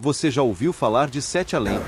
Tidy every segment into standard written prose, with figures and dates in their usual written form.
Você já ouviu falar de Sete Além?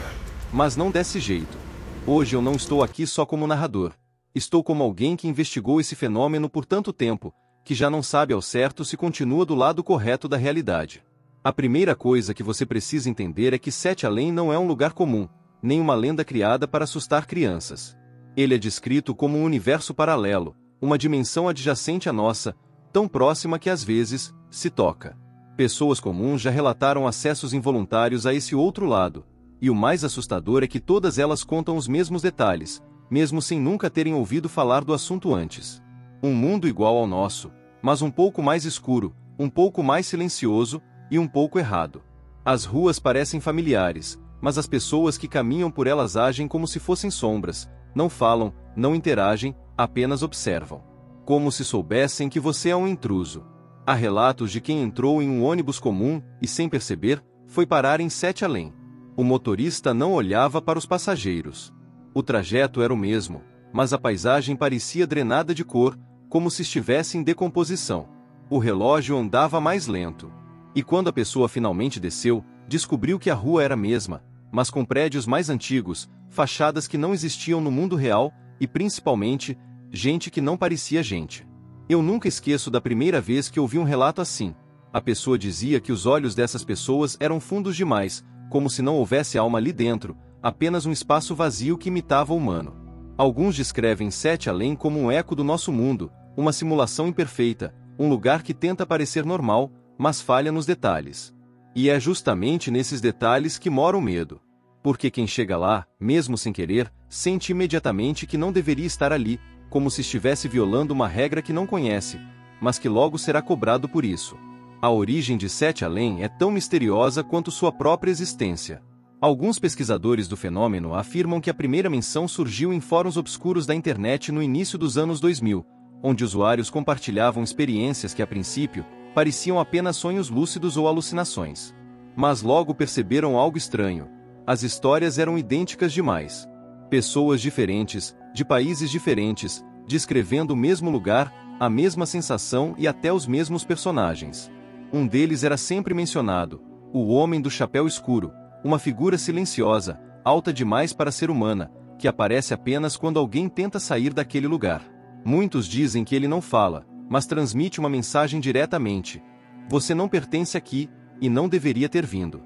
Mas não desse jeito. Hoje eu não estou aqui só como narrador. Estou como alguém que investigou esse fenômeno por tanto tempo, que já não sabe ao certo se continua do lado correto da realidade. A primeira coisa que você precisa entender é que Sete Além não é um lugar comum, nem uma lenda criada para assustar crianças. Ele é descrito como um universo paralelo, uma dimensão adjacente à nossa, tão próxima que às vezes se toca. Pessoas comuns já relataram acessos involuntários a esse outro lado, e o mais assustador é que todas elas contam os mesmos detalhes, mesmo sem nunca terem ouvido falar do assunto antes. Um mundo igual ao nosso, mas um pouco mais escuro, um pouco mais silencioso e um pouco errado. As ruas parecem familiares, mas as pessoas que caminham por elas agem como se fossem sombras, não falam, não interagem, apenas observam. Como se soubessem que você é um intruso. Há relatos de quem entrou em um ônibus comum e, sem perceber, foi parar em Sete Além. O motorista não olhava para os passageiros. O trajeto era o mesmo, mas a paisagem parecia drenada de cor, como se estivesse em decomposição. O relógio andava mais lento. E quando a pessoa finalmente desceu, descobriu que a rua era a mesma, mas com prédios mais antigos, fachadas que não existiam no mundo real e, principalmente, gente que não parecia gente. Eu nunca esqueço da primeira vez que ouvi um relato assim. A pessoa dizia que os olhos dessas pessoas eram fundos demais, como se não houvesse alma ali dentro, apenas um espaço vazio que imitava o humano. Alguns descrevem Sete Além como um eco do nosso mundo, uma simulação imperfeita, um lugar que tenta parecer normal, mas falha nos detalhes. E é justamente nesses detalhes que mora o medo. Porque quem chega lá, mesmo sem querer, sente imediatamente que não deveria estar ali, como se estivesse violando uma regra que não conhece, mas que logo será cobrado por isso. A origem de Sete Além é tão misteriosa quanto sua própria existência. Alguns pesquisadores do fenômeno afirmam que a primeira menção surgiu em fóruns obscuros da internet no início dos anos 2000, onde usuários compartilhavam experiências que, a princípio, pareciam apenas sonhos lúcidos ou alucinações. Mas logo perceberam algo estranho. As histórias eram idênticas demais. Pessoas diferentes, de países diferentes, descrevendo o mesmo lugar, a mesma sensação e até os mesmos personagens. Um deles era sempre mencionado, o Homem do Chapéu Escuro, uma figura silenciosa, alta demais para ser humana, que aparece apenas quando alguém tenta sair daquele lugar. Muitos dizem que ele não fala, mas transmite uma mensagem diretamente. Você não pertence aqui, e não deveria ter vindo.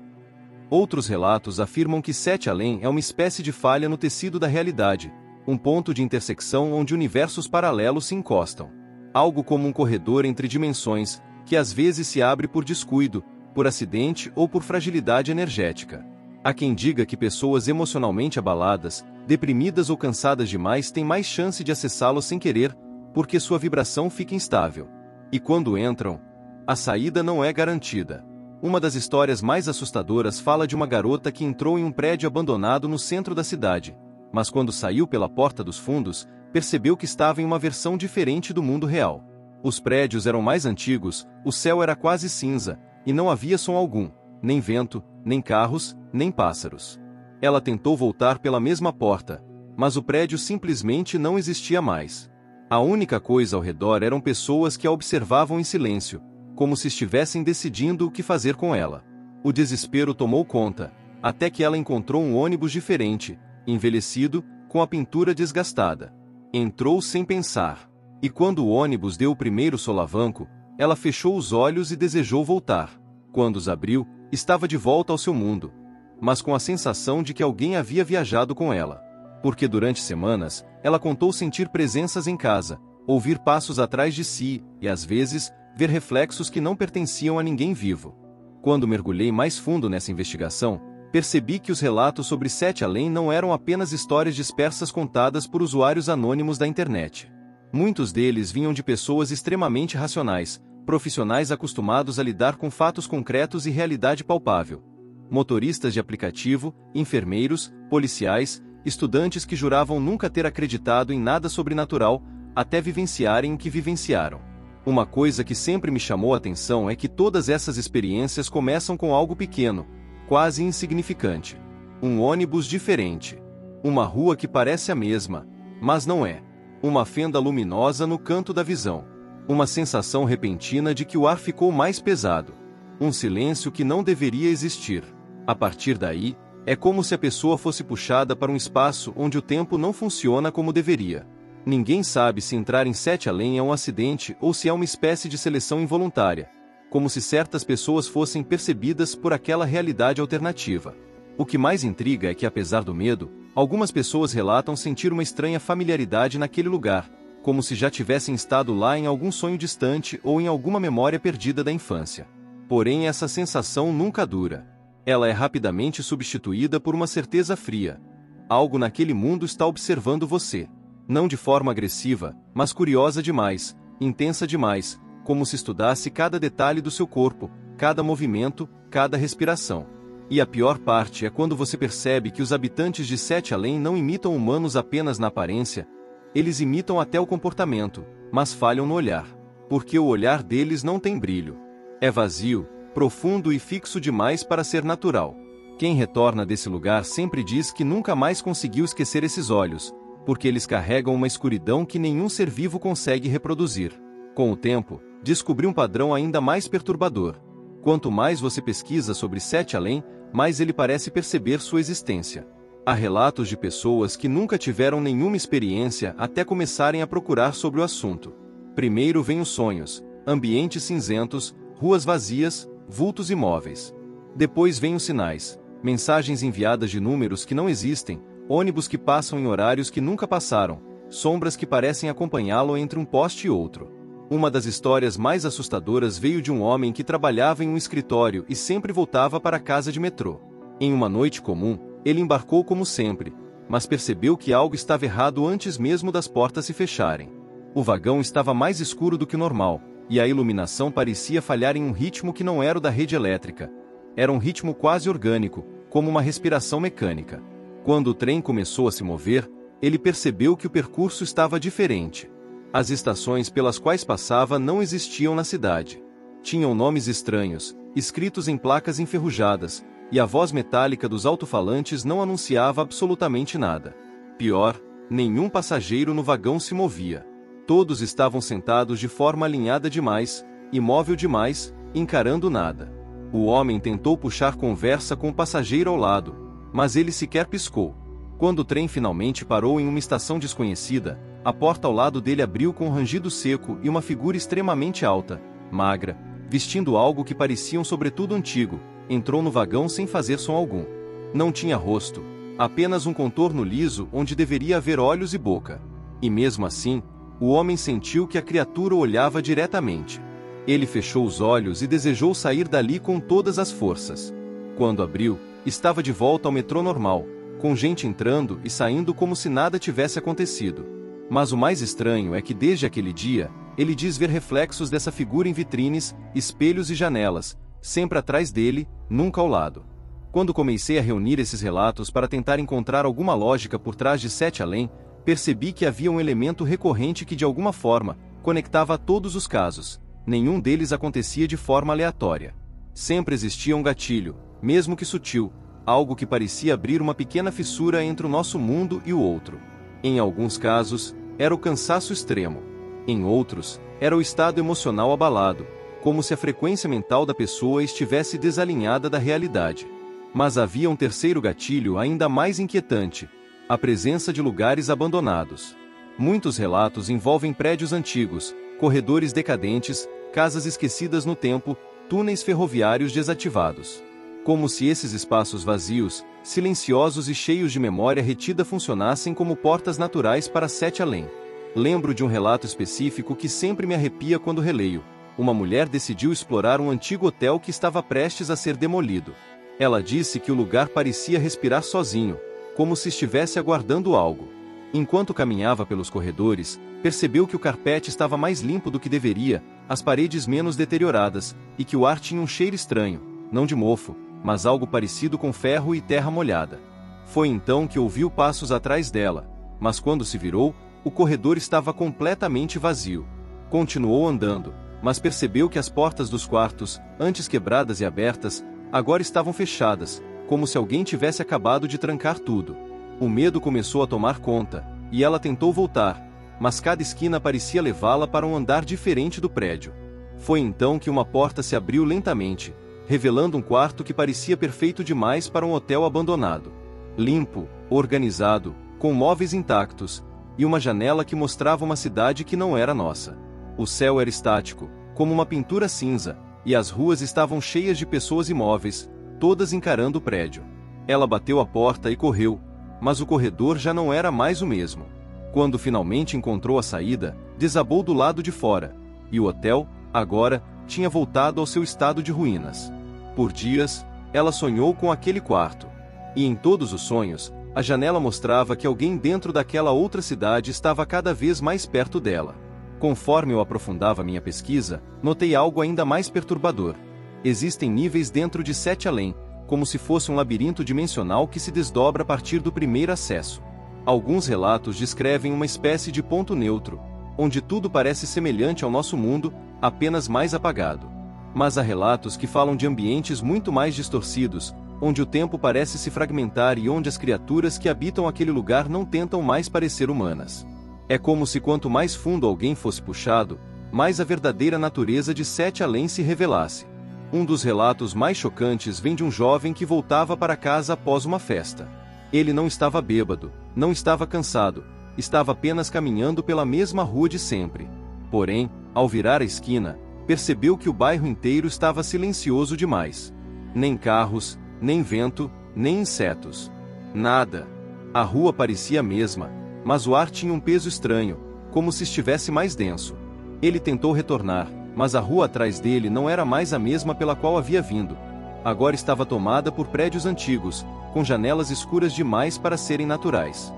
Outros relatos afirmam que Sete Além é uma espécie de falha no tecido da realidade, um ponto de intersecção onde universos paralelos se encostam. Algo como um corredor entre dimensões, que às vezes se abre por descuido, por acidente ou por fragilidade energética. Há quem diga que pessoas emocionalmente abaladas, deprimidas ou cansadas demais têm mais chance de acessá-lo sem querer, porque sua vibração fica instável. E quando entram, a saída não é garantida. Uma das histórias mais assustadoras fala de uma garota que entrou em um prédio abandonado no centro da cidade, mas quando saiu pela porta dos fundos, percebeu que estava em uma versão diferente do mundo real. Os prédios eram mais antigos, o céu era quase cinza, e não havia som algum, nem vento, nem carros, nem pássaros. Ela tentou voltar pela mesma porta, mas o prédio simplesmente não existia mais. A única coisa ao redor eram pessoas que a observavam em silêncio, como se estivessem decidindo o que fazer com ela. O desespero tomou conta, até que ela encontrou um ônibus diferente, envelhecido, com a pintura desgastada. Entrou sem pensar. E quando o ônibus deu o primeiro solavanco, ela fechou os olhos e desejou voltar. Quando os abriu, estava de volta ao seu mundo, mas com a sensação de que alguém havia viajado com ela. Porque durante semanas, ela contou sentir presenças em casa, ouvir passos atrás de si, e às vezes, ver reflexos que não pertenciam a ninguém vivo. Quando mergulhei mais fundo nessa investigação, percebi que os relatos sobre Sete Além não eram apenas histórias dispersas contadas por usuários anônimos da internet. Muitos deles vinham de pessoas extremamente racionais, profissionais acostumados a lidar com fatos concretos e realidade palpável. Motoristas de aplicativo, enfermeiros, policiais, estudantes que juravam nunca ter acreditado em nada sobrenatural, até vivenciarem o que vivenciaram. Uma coisa que sempre me chamou a atenção é que todas essas experiências começam com algo pequeno, quase insignificante. Um ônibus diferente. Uma rua que parece a mesma, mas não é. Uma fenda luminosa no canto da visão. Uma sensação repentina de que o ar ficou mais pesado. Um silêncio que não deveria existir. A partir daí, é como se a pessoa fosse puxada para um espaço onde o tempo não funciona como deveria. Ninguém sabe se entrar em 7 além é um acidente ou se é uma espécie de seleção involuntária, como se certas pessoas fossem percebidas por aquela realidade alternativa. O que mais intriga é que, apesar do medo, algumas pessoas relatam sentir uma estranha familiaridade naquele lugar, como se já tivessem estado lá em algum sonho distante ou em alguma memória perdida da infância. Porém, essa sensação nunca dura. Ela é rapidamente substituída por uma certeza fria. Algo naquele mundo está observando você. Não de forma agressiva, mas curiosa demais, intensa demais, como se estudasse cada detalhe do seu corpo, cada movimento, cada respiração. E a pior parte é quando você percebe que os habitantes de 7 além não imitam humanos apenas na aparência, eles imitam até o comportamento, mas falham no olhar. Porque o olhar deles não tem brilho. É vazio, profundo e fixo demais para ser natural. Quem retorna desse lugar sempre diz que nunca mais conseguiu esquecer esses olhos, porque eles carregam uma escuridão que nenhum ser vivo consegue reproduzir. Com o tempo, descobri um padrão ainda mais perturbador. Quanto mais você pesquisa sobre 7 além, mais ele parece perceber sua existência. Há relatos de pessoas que nunca tiveram nenhuma experiência até começarem a procurar sobre o assunto. Primeiro vêm os sonhos, ambientes cinzentos, ruas vazias, vultos imóveis. Depois vêm os sinais, mensagens enviadas de números que não existem, ônibus que passam em horários que nunca passaram, sombras que parecem acompanhá-lo entre um poste e outro. Uma das histórias mais assustadoras veio de um homem que trabalhava em um escritório e sempre voltava para a casa de metrô. Em uma noite comum, ele embarcou como sempre, mas percebeu que algo estava errado antes mesmo das portas se fecharem. O vagão estava mais escuro do que o normal, e a iluminação parecia falhar em um ritmo que não era o da rede elétrica. Era um ritmo quase orgânico, como uma respiração mecânica. Quando o trem começou a se mover, ele percebeu que o percurso estava diferente. As estações pelas quais passava não existiam na cidade. Tinham nomes estranhos, escritos em placas enferrujadas, e a voz metálica dos alto-falantes não anunciava absolutamente nada. Pior, nenhum passageiro no vagão se movia. Todos estavam sentados de forma alinhada demais, imóvel demais, encarando nada. O homem tentou puxar conversa com o passageiro ao lado, mas ele sequer piscou. Quando o trem finalmente parou em uma estação desconhecida, a porta ao lado dele abriu com um rangido seco e uma figura extremamente alta, magra, vestindo algo que parecia um sobretudo antigo, entrou no vagão sem fazer som algum. Não tinha rosto, apenas um contorno liso onde deveria haver olhos e boca. E mesmo assim, o homem sentiu que a criatura o olhava diretamente. Ele fechou os olhos e desejou sair dali com todas as forças. Quando abriu, estava de volta ao metrô normal, com gente entrando e saindo como se nada tivesse acontecido. Mas o mais estranho é que desde aquele dia, ele diz ver reflexos dessa figura em vitrines, espelhos e janelas, sempre atrás dele, nunca ao lado. Quando comecei a reunir esses relatos para tentar encontrar alguma lógica por trás de 7 além, percebi que havia um elemento recorrente que de alguma forma conectava a todos os casos. Nenhum deles acontecia de forma aleatória. Sempre existia um gatilho, mesmo que sutil, algo que parecia abrir uma pequena fissura entre o nosso mundo e o outro. Em alguns casos, era o cansaço extremo. Em outros, era o estado emocional abalado, como se a frequência mental da pessoa estivesse desalinhada da realidade. Mas havia um terceiro gatilho ainda mais inquietante: a presença de lugares abandonados. Muitos relatos envolvem prédios antigos, corredores decadentes, casas esquecidas no tempo, túneis ferroviários desativados. Como se esses espaços vazios, silenciosos e cheios de memória retida funcionassem como portas naturais para 7 além. Lembro de um relato específico que sempre me arrepia quando releio. Uma mulher decidiu explorar um antigo hotel que estava prestes a ser demolido. Ela disse que o lugar parecia respirar sozinho, como se estivesse aguardando algo. Enquanto caminhava pelos corredores, percebeu que o carpete estava mais limpo do que deveria, as paredes menos deterioradas, e que o ar tinha um cheiro estranho, não de mofo, mas algo parecido com ferro e terra molhada. Foi então que ouviu passos atrás dela, mas quando se virou, o corredor estava completamente vazio. Continuou andando, mas percebeu que as portas dos quartos, antes quebradas e abertas, agora estavam fechadas, como se alguém tivesse acabado de trancar tudo. O medo começou a tomar conta, e ela tentou voltar, mas cada esquina parecia levá-la para um andar diferente do prédio. Foi então que uma porta se abriu lentamente, revelando um quarto que parecia perfeito demais para um hotel abandonado. Limpo, organizado, com móveis intactos, e uma janela que mostrava uma cidade que não era nossa. O céu era estático, como uma pintura cinza, e as ruas estavam cheias de pessoas imóveis, todas encarando o prédio. Ela bateu a porta e correu, mas o corredor já não era mais o mesmo. Quando finalmente encontrou a saída, desabou do lado de fora, e o hotel, agora, tinha voltado ao seu estado de ruínas. Por dias, ela sonhou com aquele quarto. E em todos os sonhos, a janela mostrava que alguém dentro daquela outra cidade estava cada vez mais perto dela. Conforme eu aprofundava minha pesquisa, notei algo ainda mais perturbador. Existem níveis dentro de Sete Além, como se fosse um labirinto dimensional que se desdobra a partir do primeiro acesso. Alguns relatos descrevem uma espécie de ponto neutro, onde tudo parece semelhante ao nosso mundo, apenas mais apagado. Mas há relatos que falam de ambientes muito mais distorcidos, onde o tempo parece se fragmentar e onde as criaturas que habitam aquele lugar não tentam mais parecer humanas. É como se quanto mais fundo alguém fosse puxado, mais a verdadeira natureza de Sete Além se revelasse. Um dos relatos mais chocantes vem de um jovem que voltava para casa após uma festa. Ele não estava bêbado, não estava cansado, estava apenas caminhando pela mesma rua de sempre. Porém, ao virar a esquina, percebeu que o bairro inteiro estava silencioso demais. Nem carros, nem vento, nem insetos. Nada. A rua parecia a mesma, mas o ar tinha um peso estranho, como se estivesse mais denso. Ele tentou retornar, mas a rua atrás dele não era mais a mesma pela qual havia vindo. Agora estava tomada por prédios antigos, com janelas escuras demais para serem naturais.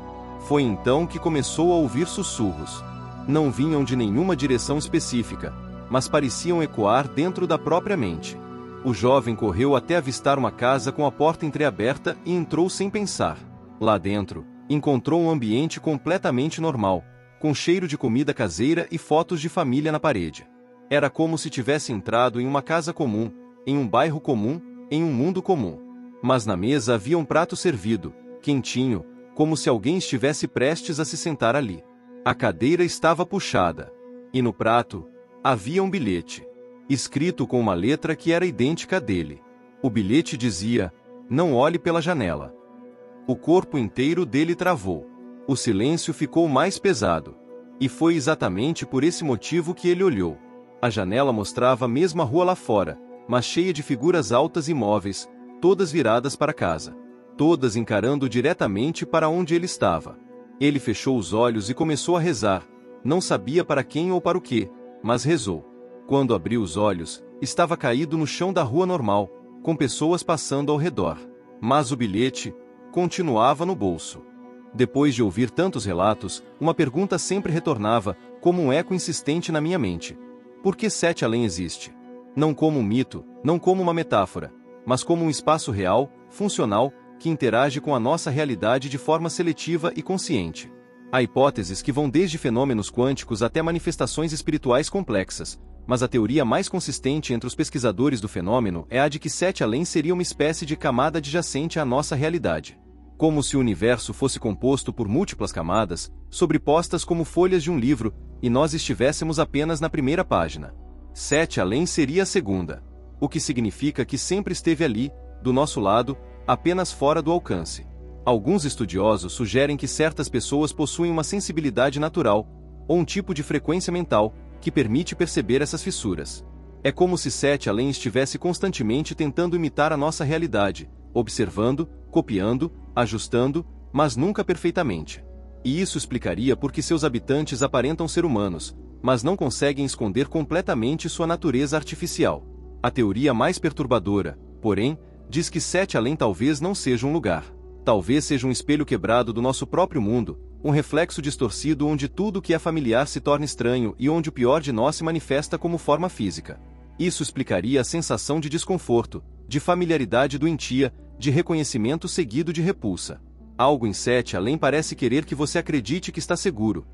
Foi então que começou a ouvir sussurros. Não vinham de nenhuma direção específica, mas pareciam ecoar dentro da própria mente. O jovem correu até avistar uma casa com a porta entreaberta e entrou sem pensar. Lá dentro, encontrou um ambiente completamente normal, com cheiro de comida caseira e fotos de família na parede. Era como se tivesse entrado em uma casa comum, em um bairro comum, em um mundo comum. Mas na mesa havia um prato servido, quentinho, como se alguém estivesse prestes a se sentar ali. A cadeira estava puxada. E no prato, havia um bilhete, escrito com uma letra que era idêntica à dele. O bilhete dizia: "Não olhe pela janela." O corpo inteiro dele travou. O silêncio ficou mais pesado. E foi exatamente por esse motivo que ele olhou. A janela mostrava a mesma rua lá fora, mas cheia de figuras altas e móveis, todas viradas para casa. Todas encarando diretamente para onde ele estava. Ele fechou os olhos e começou a rezar. Não sabia para quem ou para o quê, mas rezou. Quando abriu os olhos, estava caído no chão da rua normal, com pessoas passando ao redor. Mas o bilhete continuava no bolso. Depois de ouvir tantos relatos, uma pergunta sempre retornava, como um eco insistente na minha mente. Por que Sete Além existe? Não como um mito, não como uma metáfora, mas como um espaço real, funcional, que interage com a nossa realidade de forma seletiva e consciente. Há hipóteses que vão desde fenômenos quânticos até manifestações espirituais complexas, mas a teoria mais consistente entre os pesquisadores do fenômeno é a de que Sete Além seria uma espécie de camada adjacente à nossa realidade. Como se o universo fosse composto por múltiplas camadas, sobrepostas como folhas de um livro, e nós estivéssemos apenas na primeira página. Sete Além seria a segunda. O que significa que sempre esteve ali, do nosso lado, apenas fora do alcance. Alguns estudiosos sugerem que certas pessoas possuem uma sensibilidade natural, ou um tipo de frequência mental, que permite perceber essas fissuras. É como se Sete Além estivesse constantemente tentando imitar a nossa realidade, observando, copiando, ajustando, mas nunca perfeitamente. E isso explicaria por que seus habitantes aparentam ser humanos, mas não conseguem esconder completamente sua natureza artificial. A teoria mais perturbadora, porém, diz que Sete Além talvez não seja um lugar. Talvez seja um espelho quebrado do nosso próprio mundo, um reflexo distorcido onde tudo que é familiar se torna estranho e onde o pior de nós se manifesta como forma física. Isso explicaria a sensação de desconforto, de familiaridade doentia, de reconhecimento seguido de repulsa. Algo em Sete Além parece querer que você acredite que está seguro,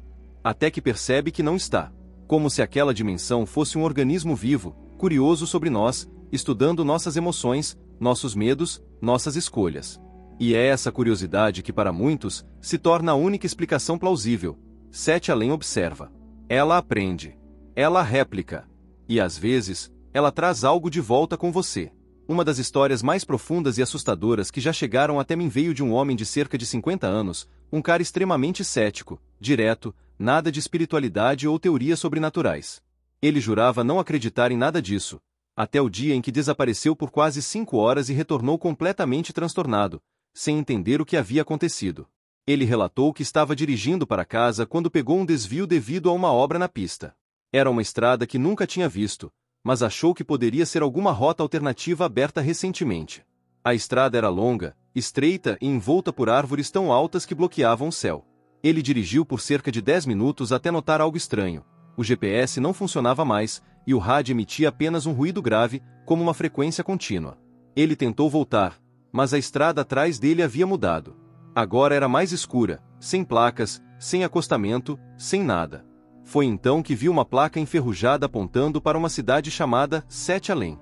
até que percebe que não está. Como se aquela dimensão fosse um organismo vivo, curioso sobre nós, estudando nossas emoções, nossos medos, nossas escolhas. E é essa curiosidade que para muitos, se torna a única explicação plausível. Sete Além observa. Ela aprende. Ela réplica. E às vezes, ela traz algo de volta com você. Uma das histórias mais profundas e assustadoras que já chegaram até mim veio de um homem de cerca de 50 anos, um cara extremamente cético, direto, nada de espiritualidade ou teorias sobrenaturais. Ele jurava não acreditar em nada disso, até o dia em que desapareceu por quase 5 horas e retornou completamente transtornado, sem entender o que havia acontecido. Ele relatou que estava dirigindo para casa quando pegou um desvio devido a uma obra na pista. Era uma estrada que nunca tinha visto, mas achou que poderia ser alguma rota alternativa aberta recentemente. A estrada era longa, estreita e envolta por árvores tão altas que bloqueavam o céu. Ele dirigiu por cerca de 10 minutos até notar algo estranho. O GPS não funcionava mais, e o rádio emitia apenas um ruído grave, como uma frequência contínua. Ele tentou voltar, mas a estrada atrás dele havia mudado. Agora era mais escura, sem placas, sem acostamento, sem nada. Foi então que viu uma placa enferrujada apontando para uma cidade chamada Sete Além.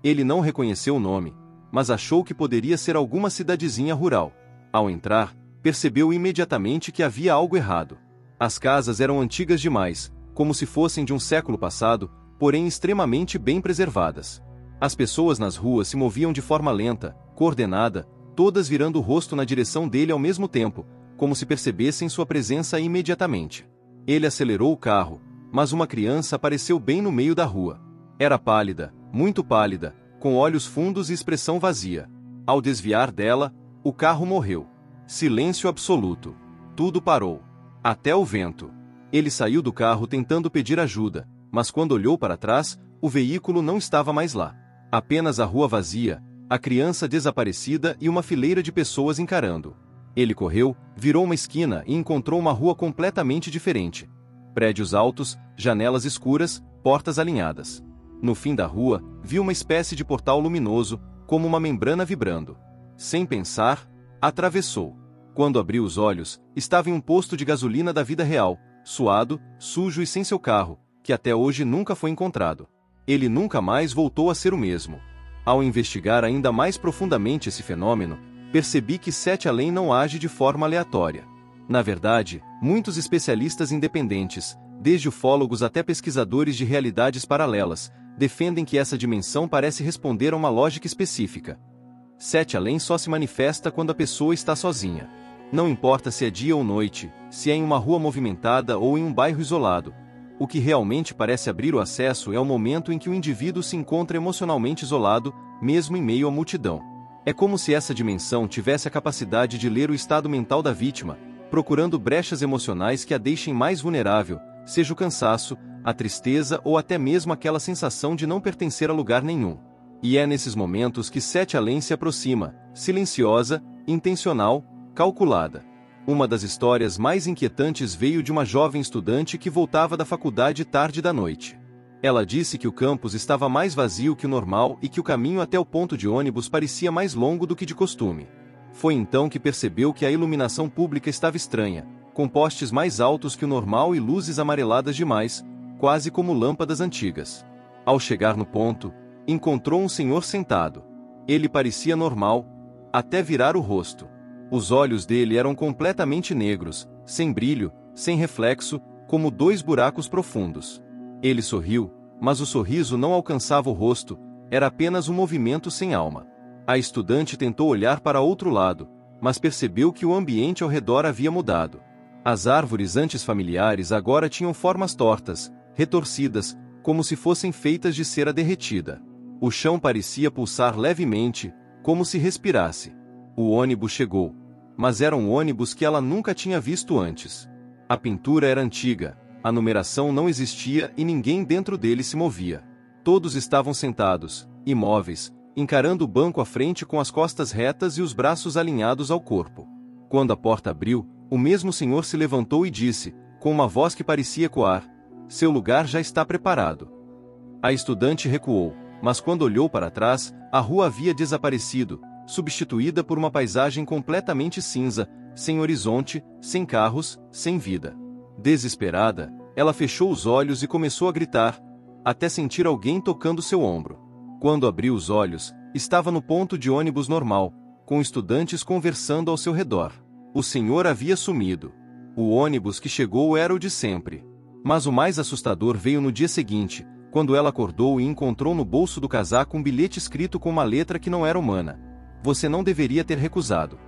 Ele não reconheceu o nome, mas achou que poderia ser alguma cidadezinha rural. Ao entrar, percebeu imediatamente que havia algo errado. As casas eram antigas demais, como se fossem de um século passado, porém extremamente bem preservadas. As pessoas nas ruas se moviam de forma lenta, coordenada, todas virando o rosto na direção dele ao mesmo tempo, como se percebessem sua presença imediatamente. Ele acelerou o carro, mas uma criança apareceu bem no meio da rua. Era pálida, muito pálida, com olhos fundos e expressão vazia. Ao desviar dela, o carro morreu. Silêncio absoluto. Tudo parou. Até o vento. Ele saiu do carro tentando pedir ajuda, mas quando olhou para trás, o veículo não estava mais lá. Apenas a rua vazia, a criança desaparecida e uma fileira de pessoas encarando. Ele correu, virou uma esquina e encontrou uma rua completamente diferente. Prédios altos, janelas escuras, portas alinhadas. No fim da rua, viu uma espécie de portal luminoso, como uma membrana vibrando. Sem pensar, atravessou. Quando abriu os olhos, estava em um posto de gasolina da vida real, suado, sujo e sem seu carro, que até hoje nunca foi encontrado. Ele nunca mais voltou a ser o mesmo. Ao investigar ainda mais profundamente esse fenômeno, percebi que Sete Além não age de forma aleatória. Na verdade, muitos especialistas independentes, desde ufólogos até pesquisadores de realidades paralelas, defendem que essa dimensão parece responder a uma lógica específica. Sete Além só se manifesta quando a pessoa está sozinha. Não importa se é dia ou noite, se é em uma rua movimentada ou em um bairro isolado. O que realmente parece abrir o acesso é o momento em que o indivíduo se encontra emocionalmente isolado, mesmo em meio à multidão. É como se essa dimensão tivesse a capacidade de ler o estado mental da vítima, procurando brechas emocionais que a deixem mais vulnerável, seja o cansaço, a tristeza ou até mesmo aquela sensação de não pertencer a lugar nenhum. E é nesses momentos que Sete Além se aproxima, silenciosa, intencional, calculada. Uma das histórias mais inquietantes veio de uma jovem estudante que voltava da faculdade tarde da noite. Ela disse que o campus estava mais vazio que o normal e que o caminho até o ponto de ônibus parecia mais longo do que de costume. Foi então que percebeu que a iluminação pública estava estranha, com postes mais altos que o normal e luzes amareladas demais, quase como lâmpadas antigas. Ao chegar no ponto, encontrou um senhor sentado. Ele parecia normal, até virar o rosto. Os olhos dele eram completamente negros, sem brilho, sem reflexo, como 2 buracos profundos. Ele sorriu, mas o sorriso não alcançava o rosto, era apenas um movimento sem alma. A estudante tentou olhar para outro lado, mas percebeu que o ambiente ao redor havia mudado. As árvores antes familiares agora tinham formas tortas, retorcidas, como se fossem feitas de cera derretida. O chão parecia pulsar levemente, como se respirasse. O ônibus chegou, mas era um ônibus que ela nunca tinha visto antes. A pintura era antiga, a numeração não existia e ninguém dentro dele se movia. Todos estavam sentados, imóveis, encarando o banco à frente com as costas retas e os braços alinhados ao corpo. Quando a porta abriu, o mesmo senhor se levantou e disse, com uma voz que parecia ecoar: "Seu lugar já está preparado." A estudante recuou, mas quando olhou para trás, a rua havia desaparecido, substituída por uma paisagem completamente cinza, sem horizonte, sem carros, sem vida. Desesperada, ela fechou os olhos e começou a gritar, até sentir alguém tocando seu ombro. Quando abriu os olhos, estava no ponto de ônibus normal, com estudantes conversando ao seu redor. O senhor havia sumido. O ônibus que chegou era o de sempre. Mas o mais assustador veio no dia seguinte, quando ela acordou e encontrou no bolso do casaco um bilhete escrito com uma letra que não era humana. Você não deveria ter recusado.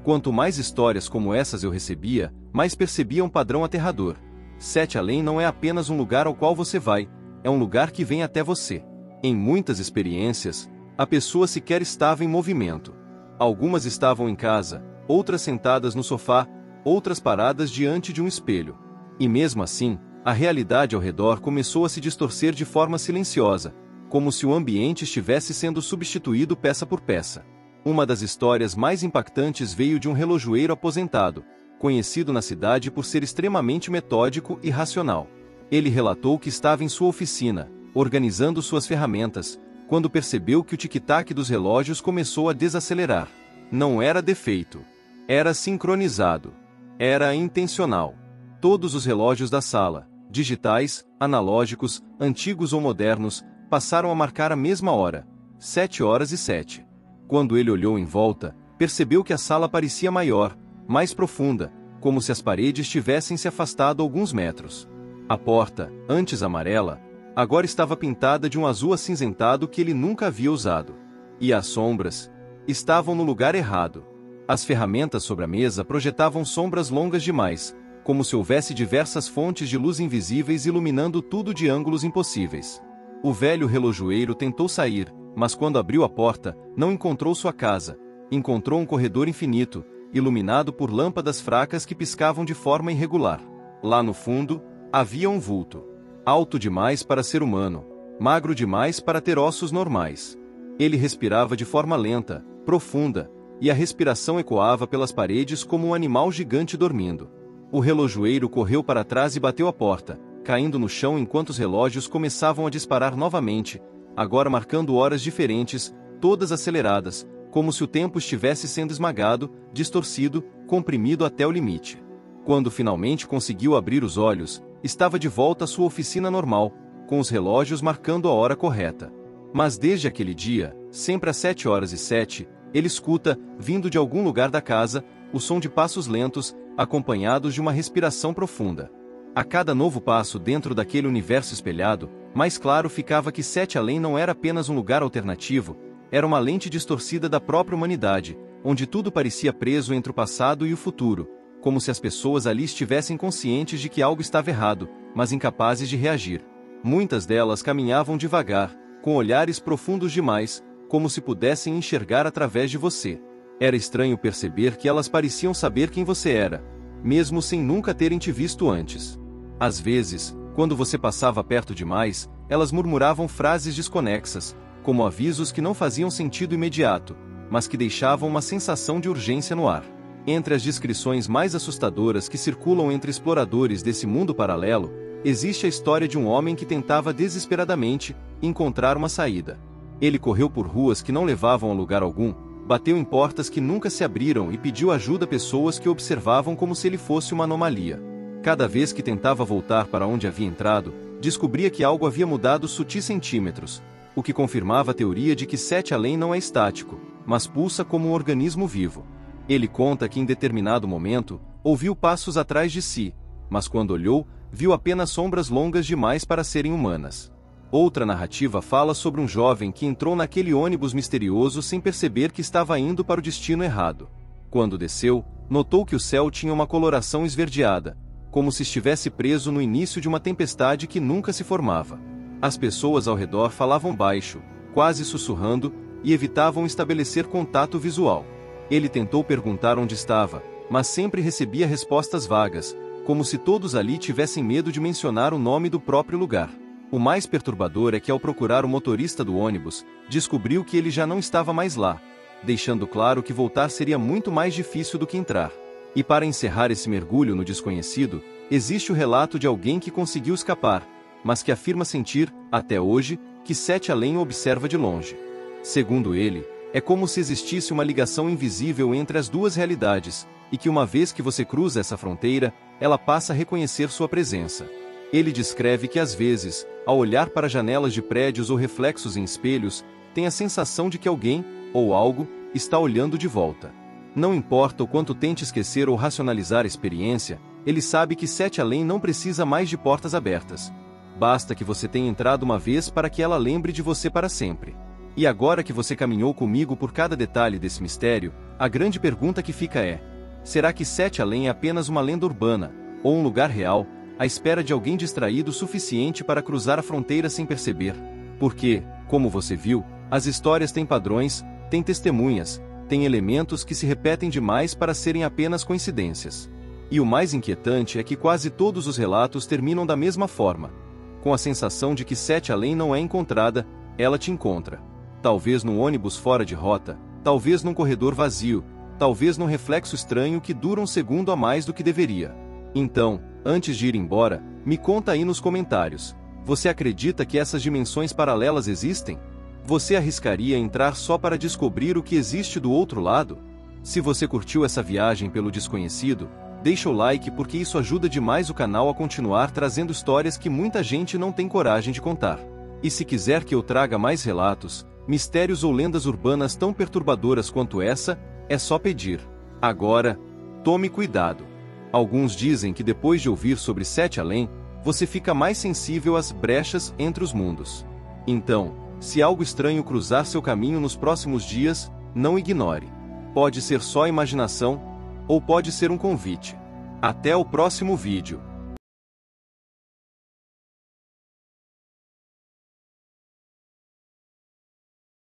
Quanto mais histórias como essas eu recebia, mais percebia um padrão aterrador. Sete Além não é apenas um lugar ao qual você vai, é um lugar que vem até você. Em muitas experiências, a pessoa sequer estava em movimento. Algumas estavam em casa, outras sentadas no sofá, outras paradas diante de um espelho. E mesmo assim, a realidade ao redor começou a se distorcer de forma silenciosa, como se o ambiente estivesse sendo substituído peça por peça. Uma das histórias mais impactantes veio de um relojoeiro aposentado, conhecido na cidade por ser extremamente metódico e racional. Ele relatou que estava em sua oficina, organizando suas ferramentas, quando percebeu que o tic-tac dos relógios começou a desacelerar. Não era defeito. Era sincronizado. Era intencional. Todos os relógios da sala, digitais, analógicos, antigos ou modernos, passaram a marcar a mesma hora, 7h07. Quando ele olhou em volta, percebeu que a sala parecia maior, mais profunda, como se as paredes tivessem se afastado alguns metros. A porta, antes amarela, agora estava pintada de um azul acinzentado que ele nunca havia usado. E as sombras estavam no lugar errado. As ferramentas sobre a mesa projetavam sombras longas demais, como se houvesse diversas fontes de luz invisíveis iluminando tudo de ângulos impossíveis. O velho relojoeiro tentou sair, mas quando abriu a porta, não encontrou sua casa. Encontrou um corredor infinito, iluminado por lâmpadas fracas que piscavam de forma irregular. Lá no fundo, havia um vulto. Alto demais para ser humano, magro demais para ter ossos normais. Ele respirava de forma lenta, profunda, e a respiração ecoava pelas paredes como um animal gigante dormindo. O relojoeiro correu para trás e bateu a porta, caindo no chão enquanto os relógios começavam a disparar novamente, agora marcando horas diferentes, todas aceleradas, como se o tempo estivesse sendo esmagado, distorcido, comprimido até o limite. Quando finalmente conseguiu abrir os olhos, estava de volta à sua oficina normal, com os relógios marcando a hora correta. Mas desde aquele dia, sempre às 7h07, ele escuta, vindo de algum lugar da casa, o som de passos lentos, acompanhados de uma respiração profunda. A cada novo passo dentro daquele universo espelhado, mais claro ficava que Sete Além não era apenas um lugar alternativo, era uma lente distorcida da própria humanidade, onde tudo parecia preso entre o passado e o futuro, como se as pessoas ali estivessem conscientes de que algo estava errado, mas incapazes de reagir. Muitas delas caminhavam devagar, com olhares profundos demais, como se pudessem enxergar através de você. Era estranho perceber que elas pareciam saber quem você era, mesmo sem nunca terem te visto antes. Às vezes, quando você passava perto demais, elas murmuravam frases desconexas, como avisos que não faziam sentido imediato, mas que deixavam uma sensação de urgência no ar. Entre as descrições mais assustadoras que circulam entre exploradores desse mundo paralelo, existe a história de um homem que tentava desesperadamente encontrar uma saída. Ele correu por ruas que não levavam a lugar algum, bateu em portas que nunca se abriram e pediu ajuda a pessoas que observavam como se ele fosse uma anomalia. Cada vez que tentava voltar para onde havia entrado, descobria que algo havia mudado sutis centímetros, o que confirmava a teoria de que Sete Além não é estático, mas pulsa como um organismo vivo. Ele conta que em determinado momento, ouviu passos atrás de si, mas quando olhou, viu apenas sombras longas demais para serem humanas. Outra narrativa fala sobre um jovem que entrou naquele ônibus misterioso sem perceber que estava indo para o destino errado. Quando desceu, notou que o céu tinha uma coloração esverdeada, como se estivesse preso no início de uma tempestade que nunca se formava. As pessoas ao redor falavam baixo, quase sussurrando, e evitavam estabelecer contato visual. Ele tentou perguntar onde estava, mas sempre recebia respostas vagas, como se todos ali tivessem medo de mencionar o nome do próprio lugar. O mais perturbador é que ao procurar o motorista do ônibus, descobriu que ele já não estava mais lá, deixando claro que voltar seria muito mais difícil do que entrar. E para encerrar esse mergulho no desconhecido, existe o relato de alguém que conseguiu escapar, mas que afirma sentir, até hoje, que Sete Além o observa de longe. Segundo ele, é como se existisse uma ligação invisível entre as duas realidades, e que uma vez que você cruza essa fronteira, ela passa a reconhecer sua presença. Ele descreve que às vezes, ao olhar para janelas de prédios ou reflexos em espelhos, tem a sensação de que alguém, ou algo, está olhando de volta. Não importa o quanto tente esquecer ou racionalizar a experiência, ele sabe que Sete Além não precisa mais de portas abertas. Basta que você tenha entrado uma vez para que ela lembre de você para sempre. E agora que você caminhou comigo por cada detalhe desse mistério, a grande pergunta que fica é: será que Sete Além é apenas uma lenda urbana, ou um lugar real, à espera de alguém distraído o suficiente para cruzar a fronteira sem perceber? Porque, como você viu, as histórias têm padrões, têm testemunhas, têm elementos que se repetem demais para serem apenas coincidências. E o mais inquietante é que quase todos os relatos terminam da mesma forma, com a sensação de que Sete Além não é encontrada, ela te encontra. Talvez num ônibus fora de rota, talvez num corredor vazio, talvez num reflexo estranho que dura um segundo a mais do que deveria. Então, antes de ir embora, me conta aí nos comentários: você acredita que essas dimensões paralelas existem? Você arriscaria entrar só para descobrir o que existe do outro lado? Se você curtiu essa viagem pelo desconhecido, deixa o like porque isso ajuda demais o canal a continuar trazendo histórias que muita gente não tem coragem de contar. E se quiser que eu traga mais relatos, mistérios ou lendas urbanas tão perturbadoras quanto essa, é só pedir. Agora, tome cuidado. Alguns dizem que depois de ouvir sobre Sete Além, você fica mais sensível às brechas entre os mundos. Então, se algo estranho cruzar seu caminho nos próximos dias, não ignore. Pode ser só imaginação, ou pode ser um convite. Até o próximo vídeo.